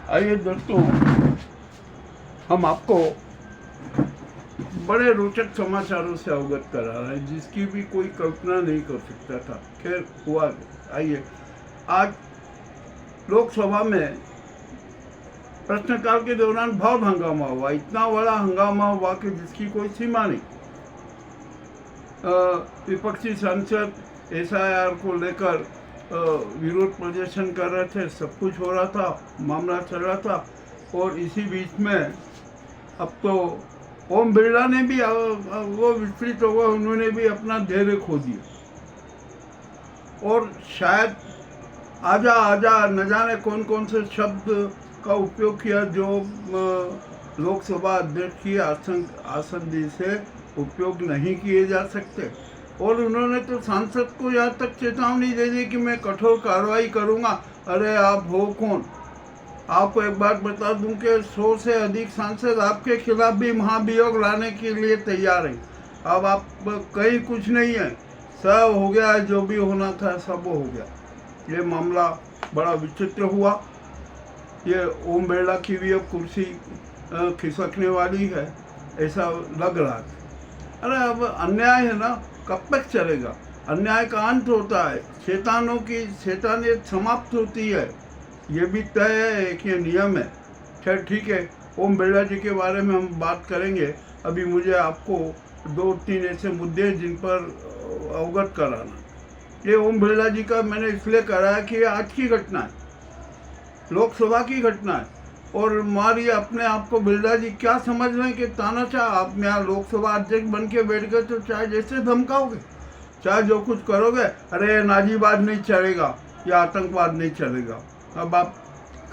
आइए दोस्तों, हम आपको बड़े रोचक समाचारों से अवगत करा रहे हैं जिसकी भी कोई कल्पना नहीं कर सकता था। खैर हुआ। आइए, आज लोकसभा में प्रश्नकाल के दौरान बहुत हंगामा हुआ। इतना बड़ा हंगामा हुआ कि जिसकी कोई सीमा नहीं। विपक्षी सांसद SIR को लेकर विरोध प्रदर्शन कर रहे थे। सब कुछ हो रहा था, मामला चल रहा था। और इसी बीच में अब तो ओम बिरला ने भी वो विचलित हो गए, उन्होंने भी अपना धैर्य खो दिया और शायद आजा आजा न जाने कौन कौन से शब्द का उपयोग किया जो लोकसभा अध्यक्ष की आसंदी से उपयोग नहीं किए जा सकते। और उन्होंने तो सांसद को यहाँ तक चेतावनी दे दी कि मैं कठोर कार्रवाई करूँगा। अरे आप हो कौन? आपको एक बात बता दूं कि 100 से अधिक सांसद आपके खिलाफ भी महाभियोग लाने के लिए तैयार हैं। अब आप कहीं कुछ नहीं है, सब हो गया, जो भी होना था सब हो गया। ये मामला बड़ा विचित्र हुआ। ये ओम बिरला की भी अब कुर्सी खिसकने वाली है, ऐसा लग रहा था। अरे अब अन्याय है ना, कब तक चलेगा? अन्याय का अंत होता है, शैतानों की शैतानियत समाप्त होती है, ये भी तय है, एक ये नियम है। खैर ठीक है, ओम बिरला जी के बारे में हम बात करेंगे। अभी मुझे आपको 2-3 ऐसे मुद्दे जिन पर अवगत कराना। ये ओम बिरला जी का मैंने इसलिए करा है कि ये आज की घटना है, लोकसभा की घटना है। और मारिए अपने आप को बिरला जी क्या समझ रहे हैं कि तानाशाह आप यहाँ लोकसभा अध्यक्ष बन के बैठ गए तो चाहे जैसे धमकाओगे, चाहे जो कुछ करोगे, अरे नाजीबाद नहीं चलेगा या आतंकवाद नहीं चलेगा। अब आप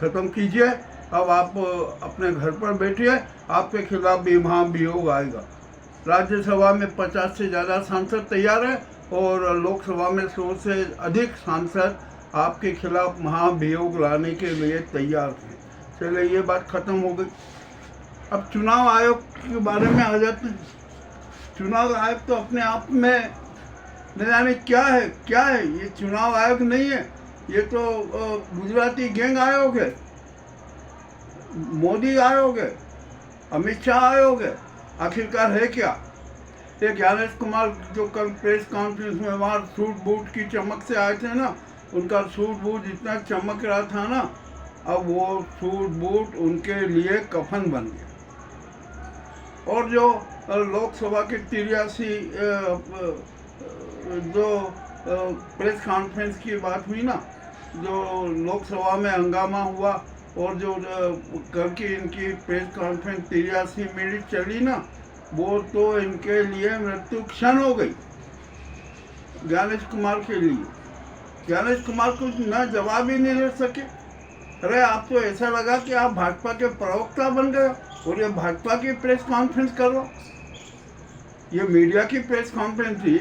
ख़त्म कीजिए, अब आप अपने घर पर बैठिए, आपके खिलाफ भी महाभियोग आएगा। राज्यसभा में 50 से ज़्यादा सांसद तैयार है और लोकसभा में 100 से अधिक सांसद आपके खिलाफ महाभियोग लाने के लिए तैयार हैं। चलिए, ये बात ख़त्म हो गई। अब चुनाव आयोग के बारे में आ जाते हैं। चुनाव आयोग तो अपने आप में न जाने क्या है। ये चुनाव आयोग नहीं है, ये तो गुजराती गैंग आयोग है, मोदी आयोग है, अमित शाह आयोग है। आखिरकार है क्या? ये ज्ञानेश कुमार जो कल प्रेस कॉन्फ्रेंस में वहाँ सूट बूट की चमक से आए थे ना, उनका सूट बूट इतना चमक रहा था ना, अब वो सूट बूट उनके लिए कफन बन गया। और जो लोकसभा के 83 जो प्रेस कॉन्फ्रेंस की बात हुई ना, जो लोकसभा में हंगामा हुआ और जो कल की इनकी प्रेस कॉन्फ्रेंस 83 मिनट चली ना, वो तो इनके लिए मृत्यु क्षण हो गई। ज्ञानेश कुमार के लिए ज्ञानेश कुमार कुछ न जवाब ही नहीं दे सके। अरे आप तो ऐसा लगा कि आप भाजपा के प्रवक्ता बन गए और ये भाजपा की प्रेस कॉन्फ्रेंस कर लो। ये मीडिया की प्रेस कॉन्फ्रेंस थी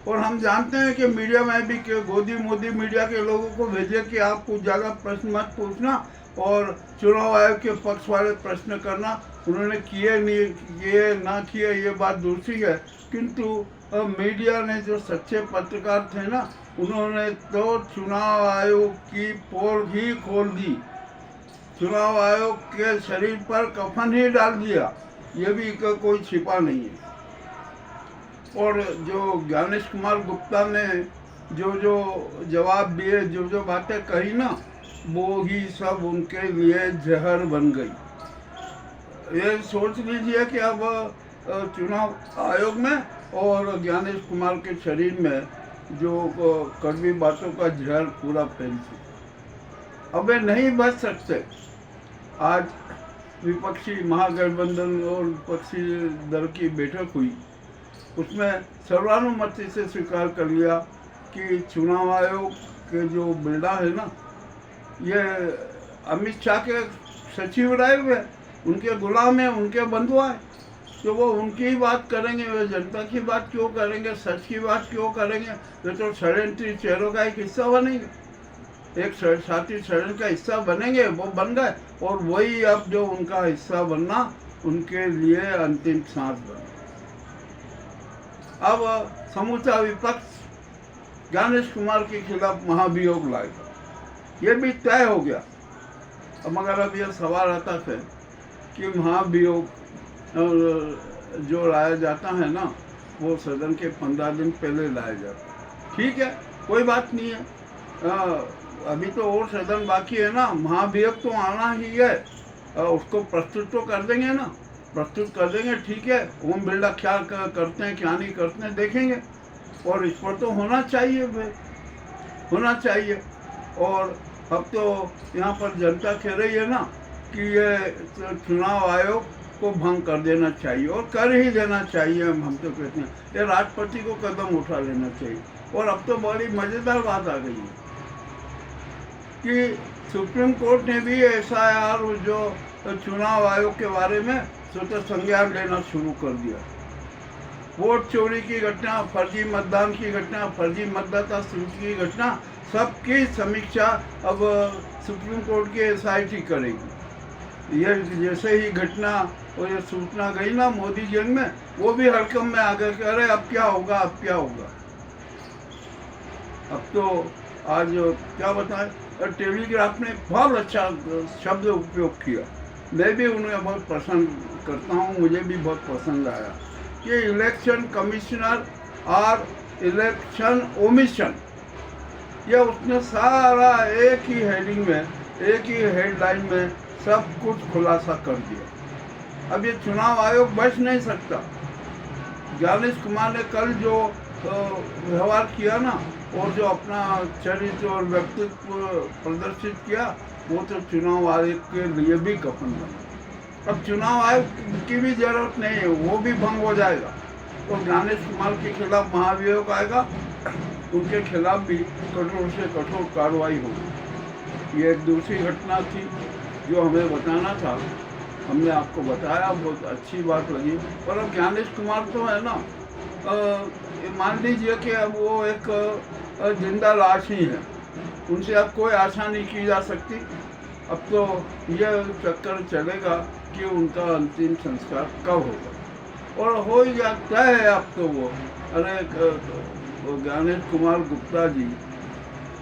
और हम जानते हैं कि मीडिया में भी गोदी मोदी मीडिया के लोगों को भेजे कि आप कुछ ज़्यादा प्रश्न मत पूछना और चुनाव आयोग के पक्ष वाले प्रश्न करना। उन्होंने किए नहीं, किए ना किए ये बात दूसरी है, किंतु मीडिया ने जो सच्चे पत्रकार थे ना, उन्होंने तो चुनाव आयोग की पोल ही खोल दी, चुनाव आयोग के शरीर पर कफन ही डाल दिया। ये भी कोई छिपा नहीं है। और जो ज्ञानेश कुमार गुप्ता ने जो जवाब दिए, जो बातें कही ना, वो ही सब उनके लिए जहर बन गई। ये सोच लीजिए कि अब चुनाव आयोग में और ज्ञानेश कुमार के शरीर में जो कड़वी बातों का जहर पूरा फैल चुका। अब ये नहीं बच सकते। आज विपक्षी महागठबंधन और विपक्षी दल की बैठक हुई, उसमें सर्वानुमति से स्वीकार कर लिया कि चुनाव आयोग के जो बिल्डा है ना, ये अमित शाह के सचिव रहे हुए, उनके गुलाम हैं, उनके बंधुआ हैं, तो वो उनकी ही बात करेंगे, वे जनता की बात क्यों करेंगे, सच की बात क्यों करेंगे? वे तो षड्यंत्री चेहरों का एक हिस्सा बनेंगे, एक साथी षड्यंत्र का हिस्सा बनेंगे, वो बन गए। और वही अब जो उनका हिस्सा बनना उनके लिए अंतिम सांस बना। अब समूचा विपक्ष ज्ञानेश कुमार के खिलाफ महाभियोग लाएगा, ये भी तय हो गया। मगर अब यह सवाल आता है कि महाभियोग जो लाया जाता है ना, वो सदन के 15 दिन पहले लाया जाता है। ठीक है, कोई बात नहीं है। अभी तो और सदन बाकी है ना, महाभियोग तो आना ही है। उसको प्रस्तुत तो कर देंगे ना, प्रस्तुत कर देंगे, ठीक है। ओम बिरला क्या करते हैं क्या नहीं करते हैं देखेंगे, और इस पर तो होना चाहिए भाई, होना चाहिए। और अब तो यहाँ पर जनता कह रही है ना कि ये चुनाव आयोग को भंग कर देना चाहिए, और कर ही देना चाहिए। हम तो कहते हैं ये राष्ट्रपति को कदम उठा लेना चाहिए। और अब तो बड़ी मज़ेदार बात आ गई है कि सुप्रीम कोर्ट ने भी SIR जो चुनाव आयोग के बारे में स्वतः संज्ञान लेना शुरू कर दिया। वोट चोरी की घटना, फर्जी मतदान की घटना, फर्जी मतदाता सूची की घटना, सबकी समीक्षा अब सुप्रीम कोर्ट की SIT करेगी। ये जैसे ही घटना और ये सूचना गई ना मोदी गैंग में, वो भी हड़कंप में आ गए, कह रहे अब क्या होगा, अब क्या होगा। अब तो आज क्या बताएं, टेलीग्राफ ने बहुत अच्छा शब्द उपयोग किया, मैं भी उन्हें बहुत पसंद करता हूँ, मुझे भी बहुत पसंद आया कि इलेक्शन कमिश्नर और इलेक्शन ओमिशन, यह उसने सारा एक ही हेडिंग में, एक ही हेडलाइन में सब कुछ खुलासा कर दिया। अब ये चुनाव आयोग बच नहीं सकता। ज्ञानेश कुमार ने कल जो व्यवहार किया ना, और जो अपना चरित्र और व्यक्तित्व प्रदर्शित किया, वो तो चुनाव आयोग के लिए भी कफन बना। अब चुनाव आयोग की भी जरूरत नहीं है, वो भी भंग हो जाएगा। और ज्ञानेश कुमार के खिलाफ महाभियोग आएगा, उनके खिलाफ भी कठोर से कठोर कार्रवाई होगी। ये एक दूसरी घटना थी जो हमें बताना था, हमने आपको बताया, बहुत अच्छी बात लगी। पर अब ज्ञानेश कुमार तो है ना, मान लीजिए कि अब वो एक जिंदा लाश ही है, उनसे अब कोई आशा नहीं की जा सकती। अब तो यह चक्कर चलेगा कि उनका अंतिम संस्कार कब होगा, और हो ही जाता है अब तो वो। अरे ज्ञानेश कुमार गुप्ता जी,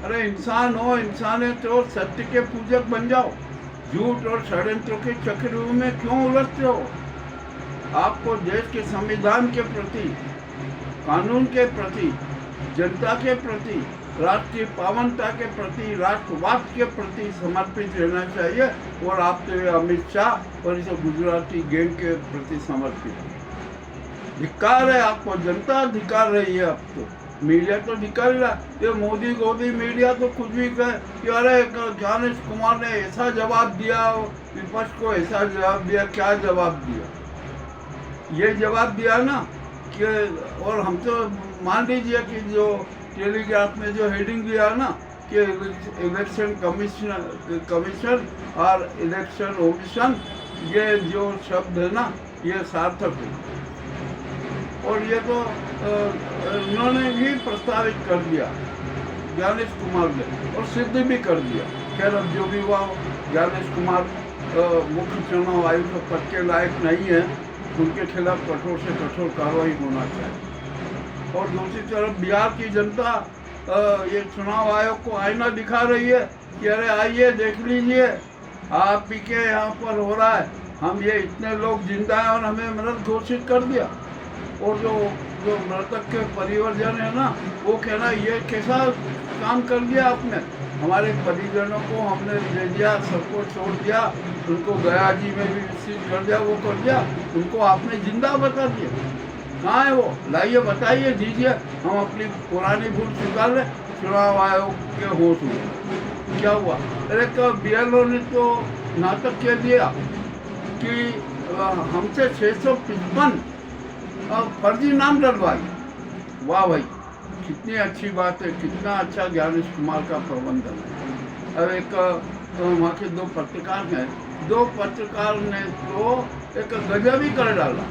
अरे इंसान हो, इंसान है तो सत्य के पूजक बन जाओ, झूठ और षड्यंत्रों के चक्रव्यूह में क्यों उलझते हो। आपको देश के संविधान के प्रति, कानून के प्रति, जनता के प्रति, राष्ट्रीय पावनता के प्रति, राष्ट्रवाद के प्रति समर्पित रहना चाहिए। और आप तो अमित शाह और इस गुजराती गैंग के प्रति समर्पित। धिक्कार है आपको, जनता धिक्कार रही है। अब तो मीडिया तो धिक्कार रहा, ये मोदी गोदी मीडिया तो कुछ भी कहे कि अरे ज्ञानेश कुमार ने ऐसा जवाब दिया, विपक्ष को ऐसा जवाब दिया। क्या जवाब दिया? ये जवाब दिया ना कि, और हम तो मान लीजिए कि जो टेलीग्राफ में जो हेडिंग दिया ना कि इलेक्शन कमीशन और इलेक्शन ओमिशन, ये जो शब्द है ना ये सार्थक है। और ये तो उन्होंने भी प्रस्तावित कर दिया ज्ञानेश कुमार ने, और सिद्ध भी कर दिया। खैर अब जो भी हुआ, ज्ञानेश कुमार मुख्य चुनाव आयुक्त के पद के लायक नहीं है, उनके खिलाफ कठोर से कठोर कार्रवाई होना चाहिए। और दूसरी तरफ बिहार की जनता ये चुनाव आयोग को आईना दिखा रही है कि अरे आइए देख लीजिए, आप ही के यहाँ पर हो रहा है, हम ये इतने लोग जिंदा हैं और हमें मृत घोषित कर दिया। और जो मृतक के परिवारजन है ना, वो कहना ये कैसा काम कर दिया आपने, हमारे परिजनों को हमने ले दिया, सबको छोड़ दिया, उनको गया जी में भी विकसित कर दिया, वो कर दिया, उनको आपने जिंदा बता दिया। कहाँ है वो? लाइए बताइए, दीजिए, हम अपनी पुरानी भूल स्वीकार लें। चुनाव आयोग के होश हुए, क्या हुआ? अरे BLO ने तो नाटक कह दिया कि हमसे 655 फर्जी नाम डलवाई। वाह भाई, कितनी अच्छी बात है, कितना अच्छा ज्ञानेश कुमार का प्रबंधन है। अब एक वहाँ के दो पत्रकार हैं, दो पत्रकार ने तो एक गजब ही कर डाला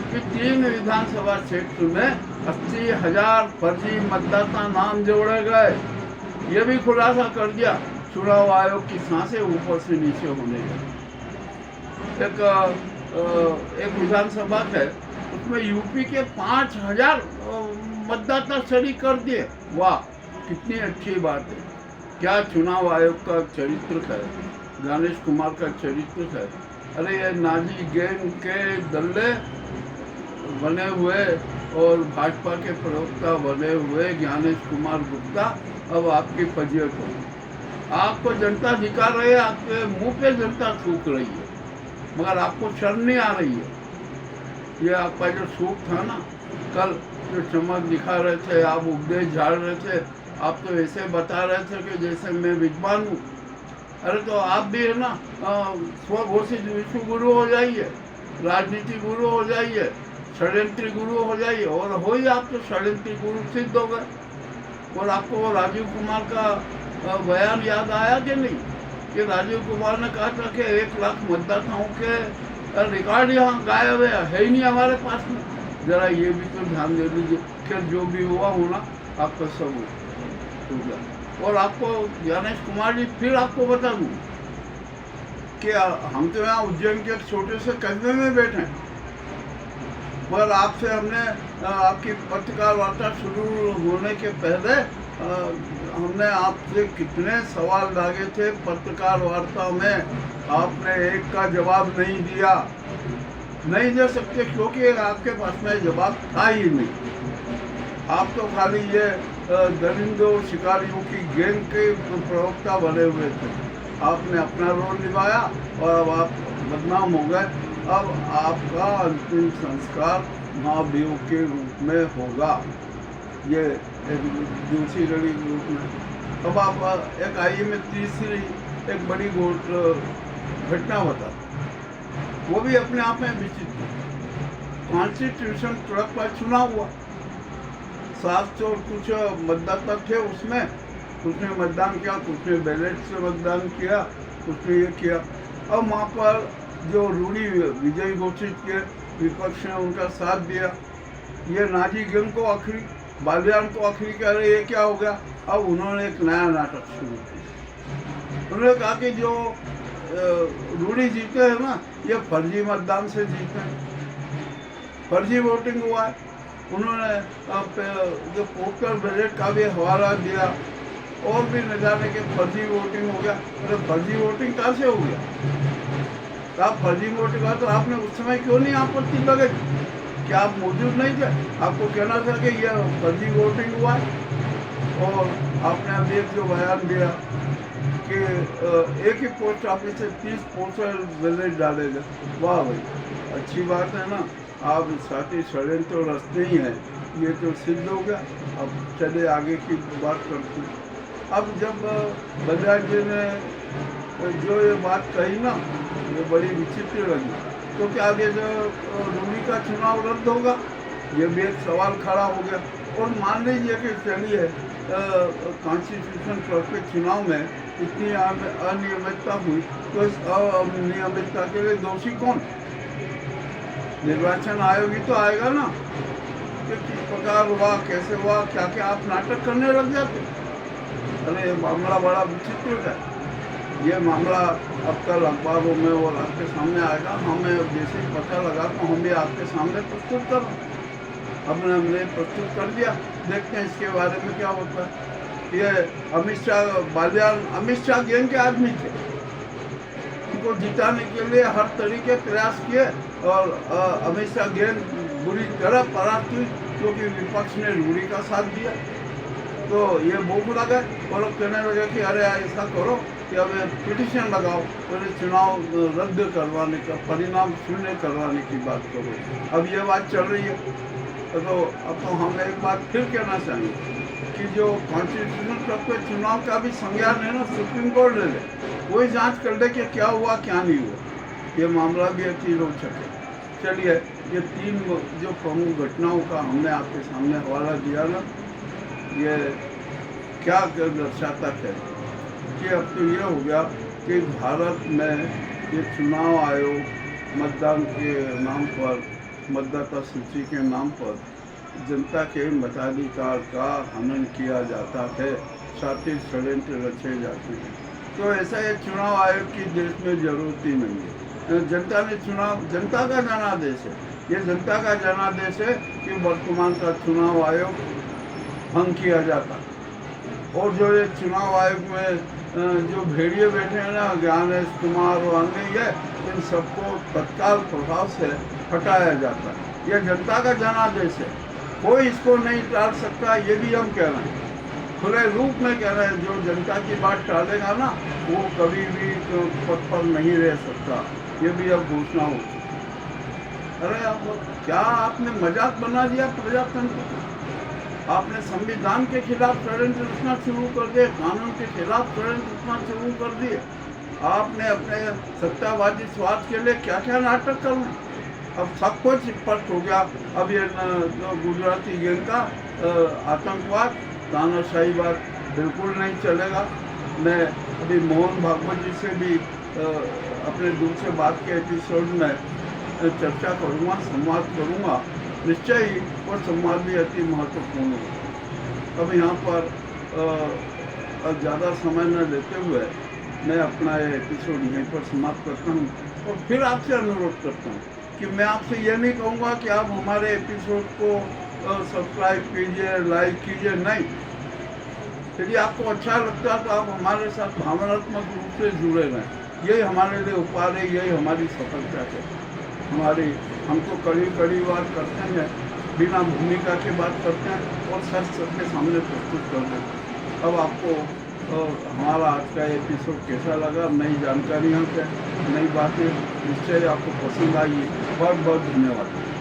कि 3 विधानसभा क्षेत्र में 80,000 फर्जी मतदाता नाम जोड़े गए। ये भी खुलासा कर दिया। चुनाव आयोग की सांसें ऊपर से नीचे होने लगी। एक विधानसभा है, उसमें यूपी के 5,000 मतदाता शरीक कर दिए। वाह, कितनी अच्छी बात है, क्या चुनाव आयोग का चरित्र है। ज्ञानेश कुमार का चरित्र है। अरे ये नाजी गैंग के दल्ले बने हुए और भाजपा के प्रवक्ता बने हुए ज्ञानेश कुमार गुप्ता अब आपकी फजीयत हो। आपको जनता दिखा रही है, आपके मुंह पे जनता थूक रही है, मगर आपको शर्म नहीं आ रही है। ये आपका जो सूप था ना, कल जो चमक दिखा रहे थे, आप उपदेश झाड़ रहे थे, आप तो ऐसे बता रहे थे कि जैसे मैं विद्वान हूँ। अरे तो आप भी है ना स्वघोषित विश्व गुरु हो जाइए, राजनीति गुरु हो जाइए, षड्यंत्री गुरु हो जाइए, और हो ही आप तो षड्यंत्री गुरु सिद्ध हो गए। और आपको वो राजीव कुमार का बयान याद आया कि नहीं, कि राजीव कुमार ने कहा था कि 1 लाख मतदाताओं के रिकॉर्ड यहाँ गायब है ही नहीं हमारे पास में। जरा ये भी तो ध्यान दे लीजिए। फिर जो भी हुआ होना आपका सब हो गया। और आपको ज्ञानेश कुमार जी फिर आपको बता दूँ कि हम तो यहाँ उज्जैन के एक छोटे से कस्बे में बैठे हैं, मगर आपसे हमने आपकी पत्रकार वार्ता शुरू होने के पहले हमने आपसे कितने सवाल दागे थे पत्रकार वार्ता में, आपने एक का जवाब नहीं दिया। नहीं दे सकते क्योंकि आपके पास में जवाब था ही नहीं। आप तो खाली ये दरिंदों और शिकारियों की गैंग के प्रवक्ता बने हुए थे। आपने अपना रोल निभाया और अब आप बदनाम हो गए। अब आपका अंतिम संस्कार महादेव के रूप में होगा, ये एक दूसरी लड़ी रूप में। अब आप एक आइए में तीसरी एक बड़ी घटना बता, वो भी अपने आप में विचित्र। कॉन्स्टिट्यूशन क्लब का चुनाव हुआ, 700 कुछ मतदाता थे उसमें, कुछ ने मतदान किया, कुछ ने बैलेट से मतदान किया, कुछ ने ये किया। अब वहाँ पर जो रूढ़ी विजयी घोषित किए, विपक्ष ने उनका साथ दिया। ये नाजी गैंग को आखिरी, बालियान को आखिरी कह रहे ये क्या हो गया। अब उन्होंने एक नया नाटक शुरू किया। उन्होंने कहा कि जो रूढ़ी जीते हैं ना, ये फर्जी मतदान से जीते हैं, फर्जी वोटिंग हुआ है। उन्होंने जो पोस्टल बैलेट का भी हवाला दिया, और भी न जाने के फर्जी वोटिंग हो गया। अरे फर्जी वोटिंग कहाँ से हो गया? तो आप फर्जी वोटिंग हुआ तो आपने उस समय क्यों नहीं आपत्ति लगे? क्या आप मौजूद नहीं थे? आपको कहना था कि यह फर्जी वोटिंग हुआ है। और आपने अभी एक जो बयान दिया कि एक ही पोस्ट ऑफिस से 30 पोस्टल बैलेट डाले गए। वाह भाई, अच्छी बात है ना। आप साथी षड्यंत्र तो रस्ते ही हैं, ये तो सिद्ध हो गया। अब चले आगे की बात करते हैं। अब जब बजाज जी ने जो ये बात कही ना, ये बड़ी विचित्र लगी। तो क्या आगे जो रूढ़ी का चुनाव रद्द होगा, ये भी एक सवाल खड़ा हो गया। और मान लीजिए कि चलिए कॉन्स्टिट्यूशन क्लब के चुनाव में इतनी अनियमितता हुई, तो इस अनियमितता के लिए दोषी कौन? निर्वाचन आयोग ही तो आएगा ना कि किस प्रकार हुआ, कैसे हुआ, क्या क्या आप नाटक करने लग जाते। अरे ये मामला बड़ा विचित्र है। ये मामला अब कल अखबारों में और आपके सामने आएगा। हमें जैसे ही पता लगा तो हम भी आपके सामने प्रस्तुत कर, हमने प्रस्तुत कर दिया। देखते हैं इसके बारे में क्या होता है। ये अमित शाह बालियान, अमित शाह गैंग के आदमी थे, उनको जिताने के लिए हर तरीके प्रयास किए और अमित शाह गैंग बुरी तरह परास्त हुई क्योंकि विपक्ष ने रूढ़ी का साथ दिया। तो ये भूख लगा और कहने लगे कि अरे ऐसा करो कि अब पिटीशन लगाओ और चुनाव रद्द करवाने का, परिणाम शून्य करवाने की बात करो। अब ये बात चल रही है। तो अब तो हम एक बात फिर कहना चाहेंगे कि जो कॉन्स्टिट्यूशन क्लब के चुनाव का भी संज्ञान है ना, सुप्रीम कोर्ट ले ले, वही जांच कर ले कि क्या हुआ क्या नहीं हुआ। ये मामला भी अति रोचक है। चलिए, ये 3 जो प्रमुख घटनाओं का हमने आपके सामने हवाला दिया ना, ये क्या दर्शाता है कि अब तो ये हो गया कि भारत में ये चुनाव आयोग मतदान के नाम पर, मतदाता सूची के नाम पर जनता के मताधिकार का हनन किया जाता है, साथ ही षड्यंत्र रचे जाते हैं। तो ऐसा ये चुनाव आयोग की देश में जरूरत ही नहीं है। जनता ने चुनाव, जनता का जनादेश है, ये जनता का जनादेश है कि वर्तमान का चुनाव आयोग भंग किया जाता। और जो ये चुनाव आयोग में जो भेड़िए बैठे हैं ना, ज्ञानेश कुमार और अन्य, ये इन सबको तत्काल प्रभाव से हटाया जाता है। यह जनता का जनादेश है, कोई इसको नहीं टाल सकता। ये भी हम कह रहे हैं, खुले रूप में कह रहे हैं, जो जनता की बात टालेगा ना वो कभी भी पद पर नहीं रह सकता। ये भी अब घोषणा हो चुकी। अरे अब क्या आपने मजाक बना दिया प्रजातंत्र को। आपने संविधान के खिलाफ षड्यंत्र रचना शुरू कर दिए, कानून के खिलाफ षड्यंत्र रचना शुरू कर दिए। आपने अपने सत्तावादी स्वार्थ के लिए क्या क्या नाटक कर रहे हैं। अब सब कुछ स्पष्ट हो गया। अब ये गुजराती गैंग का आतंकवाद, तानाशाहीवाद बिल्कुल नहीं चलेगा। मैं अभी मोहन भागवत जी से भी अपने दूसरे बात के एपिसोड में चर्चा करूँगा, संवाद करूँगा निश्चय ही, और संवाद भी अति महत्वपूर्ण है। अब यहाँ पर ज़्यादा समय न लेते हुए मैं अपना ये एपिसोड यहीं पर समाप्त करता हूँ, और फिर आपसे अनुरोध करता हूँ कि मैं आपसे ये नहीं कहूँगा कि आप हमारे एपिसोड को सब्सक्राइब कीजिए, लाइक कीजिए, नहीं। यदि आपको अच्छा लगता है तो आप हमारे साथ भावनात्मक रूप से जुड़े रहें। यही हमारे लिए उपहार है, यही हमारी सफलता है। हम तो कड़ी बात करते हैं, बिना भूमिका के बात करते हैं और सच सबके सामने प्रस्तुत करते हैं। अब आपको हमारा आज का एपिसोड कैसा लगा, नई जानकारियों से, नई बातें निश्चय आपको पसंद आई। बहुत बहुत धन्यवाद।